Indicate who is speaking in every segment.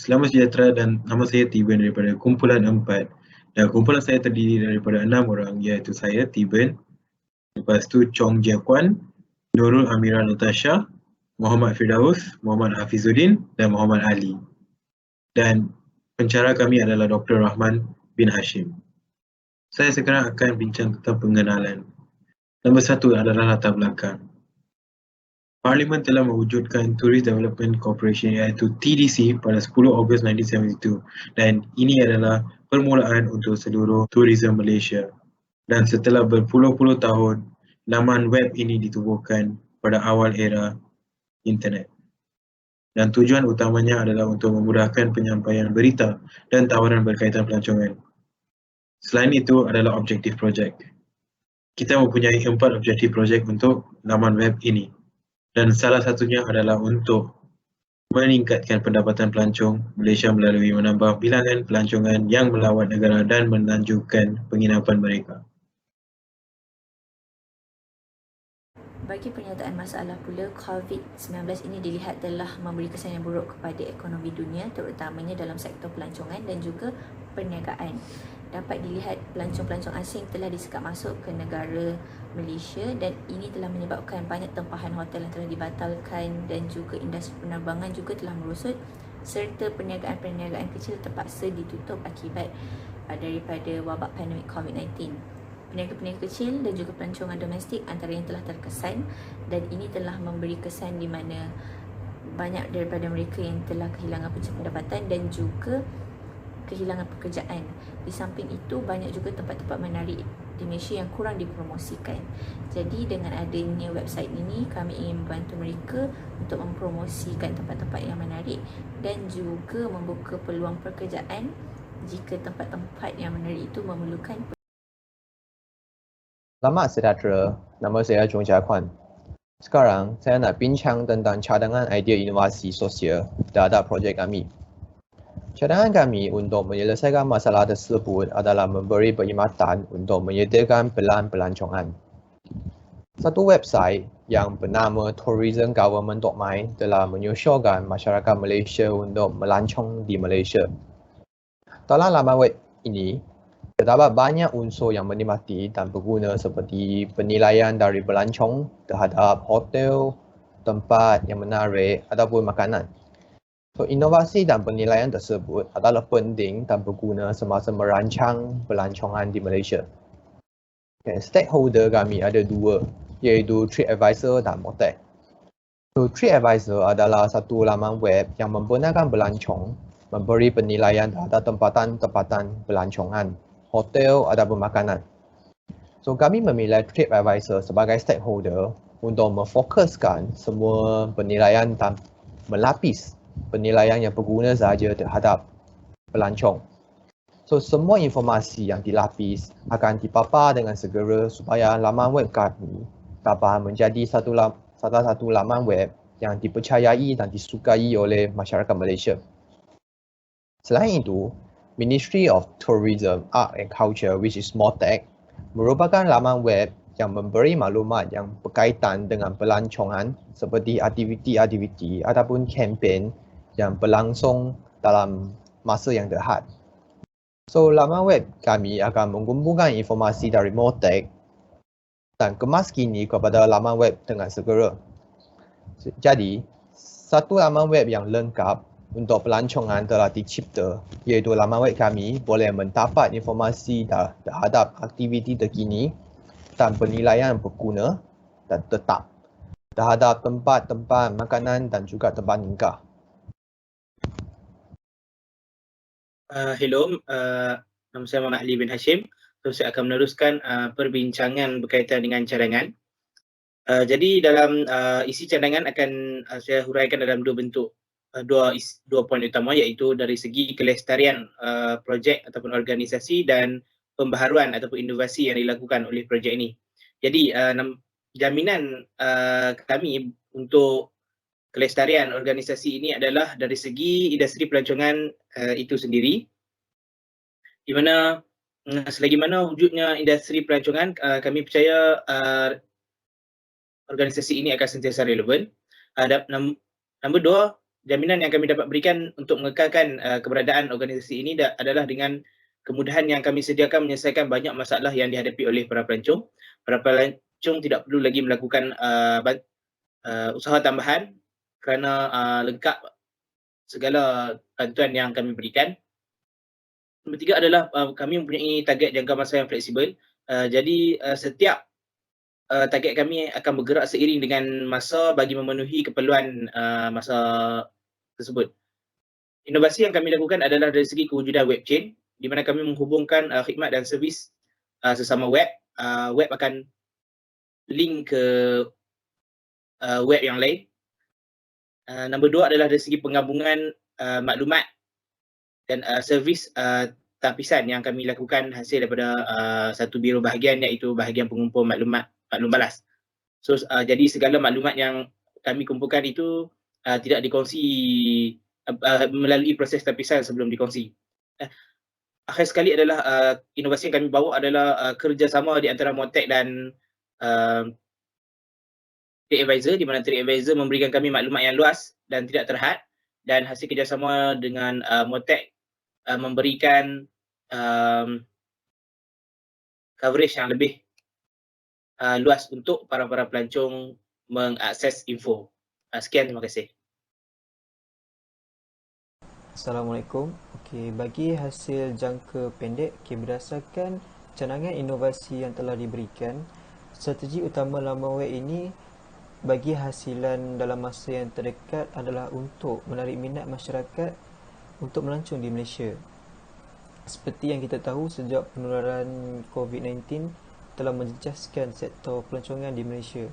Speaker 1: Selamat sejahtera dan nama saya Tiben daripada kumpulan 4. Dan kumpulan saya terdiri daripada 6 orang, iaitu saya, Tiben. Lepas tu Chong Jia Kuan, Nurul Amira Natasha, Muhammad Firdaus, Muhammad Hafizuddin dan Muhammad Ali. Dan pencara kami adalah Dr. Rahman bin Hashim. Saya sekarang akan bincang tentang pengenalan. Nombor 1 adalah latar belakang. Parlimen telah mewujudkan Tourist Development Corporation iaitu TDC pada 10 Ogos 1972 dan ini adalah permulaan untuk seluruh tourism Malaysia. Dan setelah berpuluh-puluh tahun, laman web ini ditubuhkan pada awal era internet. Dan tujuan utamanya adalah untuk memudahkan penyampaian berita dan tawaran berkaitan pelancongan. Selain itu adalah objektif projek. Kita mempunyai 4 objektif projek untuk laman web ini. Dan salah satunya adalah untuk meningkatkan pendapatan pelancong Malaysia melalui menambah bilangan pelancongan yang melawat negara dan melanjutkan penginapan mereka.
Speaker 2: Bagi pernyataan masalah pula, COVID-19 ini dilihat telah memberi kesan yang buruk kepada ekonomi dunia, terutamanya dalam sektor pelancongan dan juga perniagaan. Dapat dilihat pelancong-pelancong asing telah disekat masuk ke negara Malaysia dan ini telah menyebabkan banyak tempahan hotel yang telah dibatalkan dan juga industri penerbangan juga telah merosot serta perniagaan-perniagaan kecil terpaksa ditutup akibat daripada wabak pandemik COVID-19. Peniaga-peniaga kecil dan juga pelancongan domestik antara yang telah terkesan dan ini telah memberi kesan di mana banyak daripada mereka yang telah kehilangan pendapatan dan juga kehilangan pekerjaan. Di samping itu, banyak juga tempat-tempat menarik di Malaysia yang kurang dipromosikan. Jadi dengan adanya website ini, kami ingin membantu mereka untuk mempromosikan tempat-tempat yang menarik dan juga membuka peluang pekerjaan jika tempat-tempat yang menarik itu memerlukan.
Speaker 3: Selamat sejahtera, nama saya Chong Jia Kuan. Sekarang, saya nak bincang tentang cadangan idea inovasi sosial terhadap projek kami. Cadangan kami untuk menyelesaikan masalah tersebut adalah memberi perkhidmatan untuk menyediakan pelan pelancongan. Satu website yang bernama tourismgovernment.my telah menyusulkan masyarakat Malaysia untuk melancong di Malaysia. Dalam laman web ini, terdapat banyak unsur yang menikmati dan berguna seperti penilaian dari pelancong terhadap hotel, tempat yang menarik ataupun makanan. So, inovasi dan penilaian tersebut adalah penting dan berguna semasa merancang pelancongan di Malaysia. Okay, stakeholder kami ada dua, iaitu TripAdvisor dan Motec. So, TripAdvisor adalah satu laman web yang membenarkan pelancong memberi penilaian terhadap tempatan-tempatan pelancongan, hotel ataupun makanan. So, kami memilih TripAdvisor sebagai stakeholder untuk memfokuskan semua penilaian dan melapis penilaian yang berguna sahaja terhadap pelancong. So, semua informasi yang dilapis akan dipapar dengan segera supaya laman web kami dapat menjadi salah satu laman web yang dipercayai dan disukai oleh masyarakat Malaysia. Selain itu, Ministry of Tourism, Art and Culture, which is MOTEC, merupakan laman web yang memberi maklumat yang berkaitan dengan pelancongan seperti aktiviti-aktiviti ataupun kempen yang berlangsung dalam masa yang dekat. So, laman web kami akan mengumpulkan informasi dari MOTEC dan kemas kini kepada laman web dengan segera. Jadi, satu laman web yang lengkap untuk pelancongan telah dicipta, iaitu laman web kami boleh mendapat informasi terhadap aktiviti terkini dan penilaian berguna dan tetap terhadap tempat-tempat makanan dan juga tempat nikah.
Speaker 4: Hello, nama saya Muhammad Ali bin Hashim. So, saya akan meneruskan perbincangan berkaitan dengan cadangan. Jadi dalam isi cadangan akan saya huraikan dalam dua bentuk, dua poin utama, iaitu dari segi kelestarian projek ataupun organisasi dan pembaharuan ataupun inovasi yang dilakukan oleh projek ini. Jadi jaminan kami untuk kelestarian organisasi ini adalah dari segi industri pelancongan itu sendiri, di mana selagi mana wujudnya industri pelancongan, kami percaya organisasi ini akan sentiasa relevan. Nombor dua, jaminan yang kami dapat berikan untuk mengekalkan keberadaan organisasi ini adalah dengan kemudahan yang kami sediakan menyelesaikan banyak masalah yang dihadapi oleh para pelancong. Para pelancong tidak perlu lagi melakukan usaha tambahan kerana lengkap segala bantuan yang kami berikan. Nombor 3 adalah kami mempunyai target jangka masa yang fleksibel. Jadi setiap target kami akan bergerak seiring dengan masa bagi memenuhi keperluan masa tersebut. Inovasi yang kami lakukan adalah dari segi kewujudan web chain, di mana kami menghubungkan khidmat dan servis sesama web. Web akan link ke web yang lain. Nombor 2 adalah dari segi penggabungan maklumat dan servis tapisan yang kami lakukan hasil daripada satu biro bahagian, iaitu bahagian pengumpul maklum balas. So jadi segala maklumat yang kami kumpulkan itu tidak dikongsi melalui proses tapisan sebelum dikongsi. Akhir sekali adalah inovasi yang kami bawa adalah kerjasama di antara Motek dan TripAdvisor, di mana TripAdvisor memberikan kami maklumat yang luas dan tidak terhad, dan hasil kerjasama dengan Motek memberikan coverage yang lebih luas untuk para pelancong mengakses info. Sekian, terima kasih.
Speaker 5: Assalamualaikum. Bagi hasil jangka pendek, berdasarkan cadangan inovasi yang telah diberikan, strategi utama laman web ini bagi hasilan dalam masa yang terdekat adalah untuk menarik minat masyarakat untuk melancong di Malaysia. Seperti yang kita tahu, sejak penularan COVID-19 telah menjejaskan sektor pelancongan di Malaysia.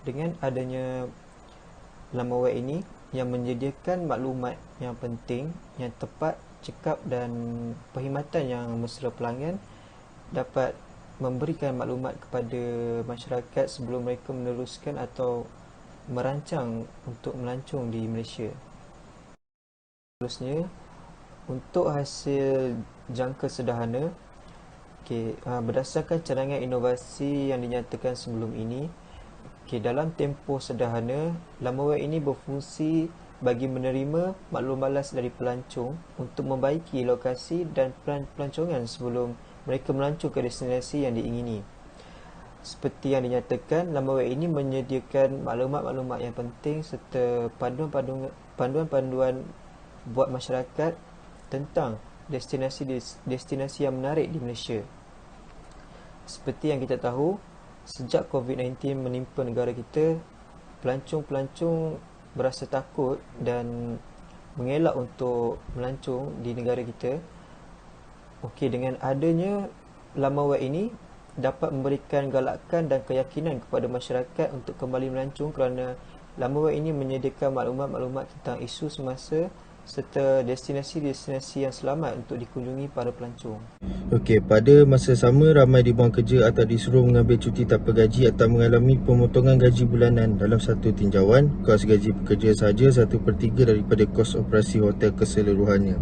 Speaker 5: Dengan adanya laman web ini yang menyediakan maklumat yang penting, yang tepat, cekap dan perkhidmatan yang mesra pelanggan, dapat memberikan maklumat kepada masyarakat sebelum mereka meneruskan atau merancang untuk melancong di Malaysia. Seterusnya, untuk hasil jangka sederhana, berdasarkan cadangan inovasi yang dinyatakan sebelum ini, dalam tempoh sederhana, laman web ini berfungsi bagi menerima maklum balas dari pelancong untuk membaiki lokasi dan pelancongan sebelum mereka melancong ke destinasi yang diingini. Seperti yang dinyatakan, laman web ini menyediakan maklumat-maklumat yang penting serta panduan-panduan buat masyarakat tentang destinasi yang menarik di Malaysia. Seperti yang kita tahu, sejak COVID-19 menimpa negara kita, pelancong-pelancong berasa takut dan mengelak untuk melancong di negara kita. Dengan adanya laman web ini dapat memberikan galakan dan keyakinan kepada masyarakat untuk kembali melancong, kerana laman web ini menyediakan maklumat-maklumat tentang isu semasa serta destinasi-destinasi yang selamat untuk dikunjungi para pelancong.
Speaker 6: Pada masa sama, ramai dibuang kerja atau disuruh mengambil cuti tanpa gaji atau mengalami pemotongan gaji bulanan dalam satu tinjauan. Kos gaji pekerja sahaja 1/3 daripada kos operasi hotel keseluruhannya.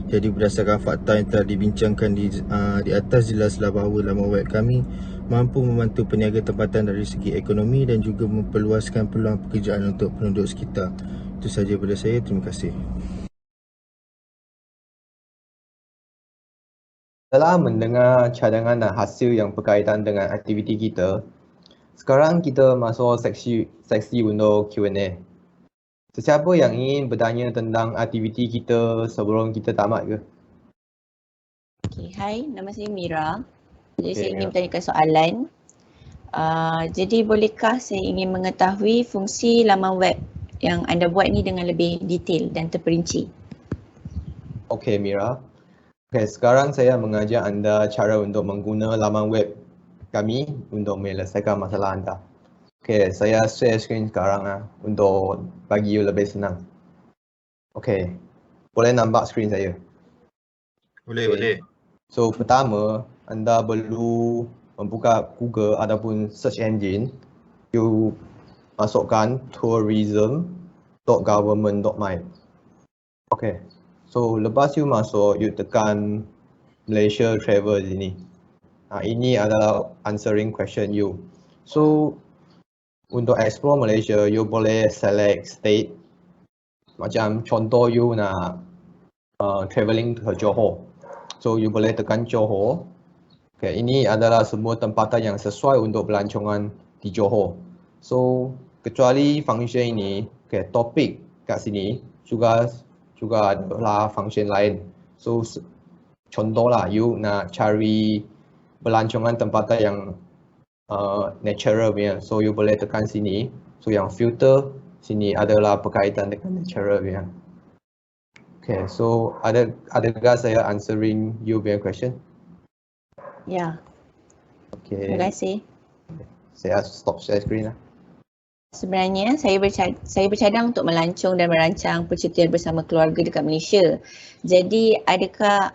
Speaker 6: Jadi berdasarkan fakta yang telah dibincangkan di atas, jelaslah bahawa laman web kami mampu membantu peniaga tempatan dari segi ekonomi dan juga memperluaskan peluang pekerjaan untuk penduduk sekitar. Itu sahaja daripada saya. Terima kasih.
Speaker 3: Setelah mendengar cadangan dan hasil yang berkaitan dengan aktiviti kita, sekarang kita masuk seksi untuk Q&A. Sesiapa yang ingin bertanya tentang aktiviti kita sebelum kita tamat ke?
Speaker 2: Hai, nama saya Mira. Jadi saya ingin bertanyakan soalan. Jadi bolehkah saya ingin mengetahui fungsi laman web yang anda buat ni dengan lebih detail dan terperinci?
Speaker 3: Mira. Sekarang saya mengajar anda cara untuk mengguna laman web kami untuk menyelesaikan masalah anda. Saya share screen sekarang untuk bagi you lebih senang. Boleh nampak screen saya?
Speaker 6: Boleh.
Speaker 3: So pertama, anda perlu membuka Google ataupun search engine. You masukkan tourism.government.my. So lepas you masuk, you tekan Malaysia Travel sini. Ini adalah answering question you. So untuk explore Malaysia, you boleh select state Macam contoh you nak travelling ke Johor. So you boleh tekan Johor. Okay, ini adalah semua tempatan yang sesuai untuk pelancongan di Johor. So kecuali function ini, okay, topik kat sini juga adalah function lain. So contohlah you nak cari pelancongan tempatan yang natural punya. So you boleh tekan sini. So yang filter sini adalah berkaitan dengan natural punya. Okay, so adakah saya answering you punya question?
Speaker 2: Ya,
Speaker 3: Okay.
Speaker 2: terima kasih.
Speaker 3: Saya stop share screen lah.
Speaker 2: Sebenarnya saya bercadang untuk melancong dan merancang percutian bersama keluarga dekat Malaysia. Jadi adakah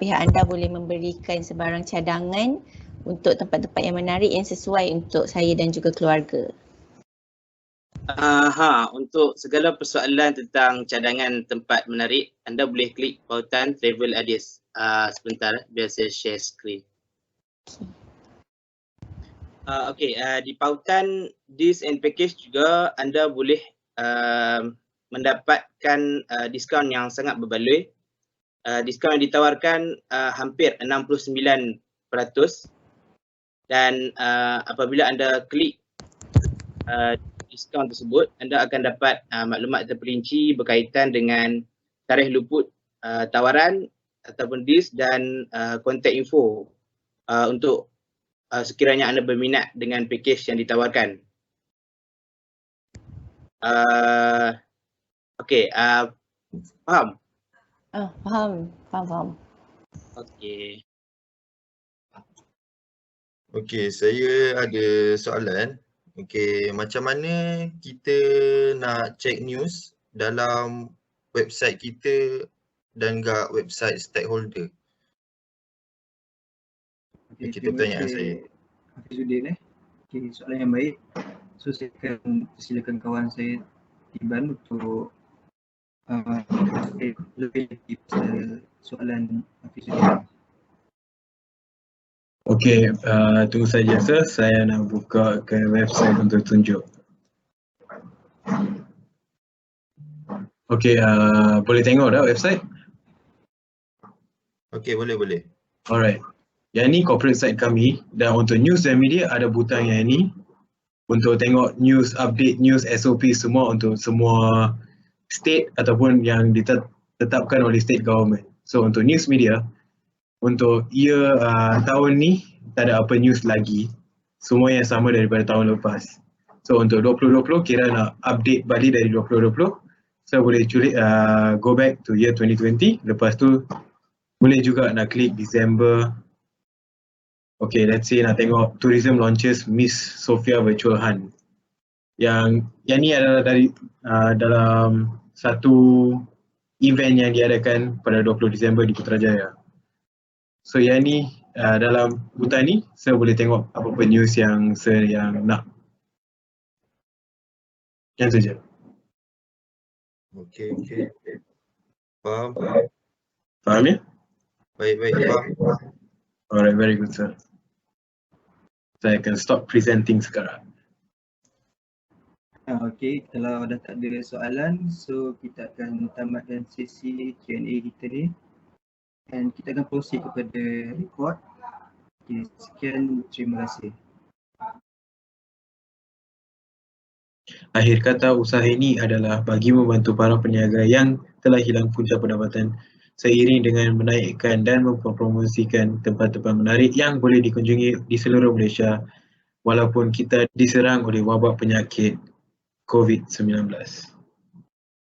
Speaker 2: pihak anda boleh memberikan sebarang cadangan untuk tempat-tempat yang menarik yang sesuai untuk saya dan juga keluarga?
Speaker 4: Untuk segala persoalan tentang cadangan tempat menarik, anda boleh klik pautan Travel Ideas. Sebentar, biar saya share screen. Di pautan Deals and Package juga anda boleh mendapatkan diskaun yang sangat berbaloi. Diskaun yang ditawarkan hampir 69%, dan apabila anda klik diskaun tersebut, anda akan dapat maklumat terperinci berkaitan dengan tarikh luput tawaran ataupun deals dan kontak info untuk sekiranya anda berminat dengan package yang ditawarkan. Faham?
Speaker 2: Faham.
Speaker 6: Okey, saya ada soalan. Okey, macam mana kita nak check news dalam website kita dan juga website stakeholder?
Speaker 7: Okay,
Speaker 6: kita bertanya saya.
Speaker 7: Hafizuddin Okay, soalan yang baik. So saya akan silakan kawan saya Tiban untuk lebih pasal soalan Hafizuddin.
Speaker 1: Okey, tunggu saja sir. Saya nak buka ke website untuk tunjuk. Okey, boleh tengok dah website?
Speaker 6: Okey, boleh.
Speaker 1: Alright. Yang ni corporate site kami, dan untuk news dan media ada butang yang ni untuk tengok news, update news, SOP semua untuk semua state ataupun yang ditetapkan oleh state government. So untuk news media, untuk tahun ni tak ada apa news lagi. Semua yang sama daripada tahun lepas. So untuk 2020 kira nak update balik dari 2020, so boleh go back to year 2020. Lepas tu boleh juga nak klik December. Okay, let's say nak tengok tourism launches Miss Sophia Virtual Hunt. Yang ni adalah dari dalam satu event yang diadakan pada 20 Disember di Putrajaya. So yang ni dalam butang ni saya boleh tengok apa-apa news yang saya nak. Yang tu je.
Speaker 6: Okey. Faham?
Speaker 1: Faham ya?
Speaker 6: Baik, faham.
Speaker 1: Alright, very good sir. Saya akan stop presenting sekarang.
Speaker 7: Okey, kalau dah tak ada soalan, so kita akan tamatkan sesi Q&A kita ni. Dan kita akan proceed kepada record. Okey, sekian, terima kasih.
Speaker 1: Akhir kata, usaha ini adalah bagi membantu para peniaga yang telah hilang punca pendapatan seiring dengan menaikkan dan mempromosikan tempat-tempat menarik yang boleh dikunjungi di seluruh Malaysia walaupun kita diserang oleh wabak penyakit COVID-19.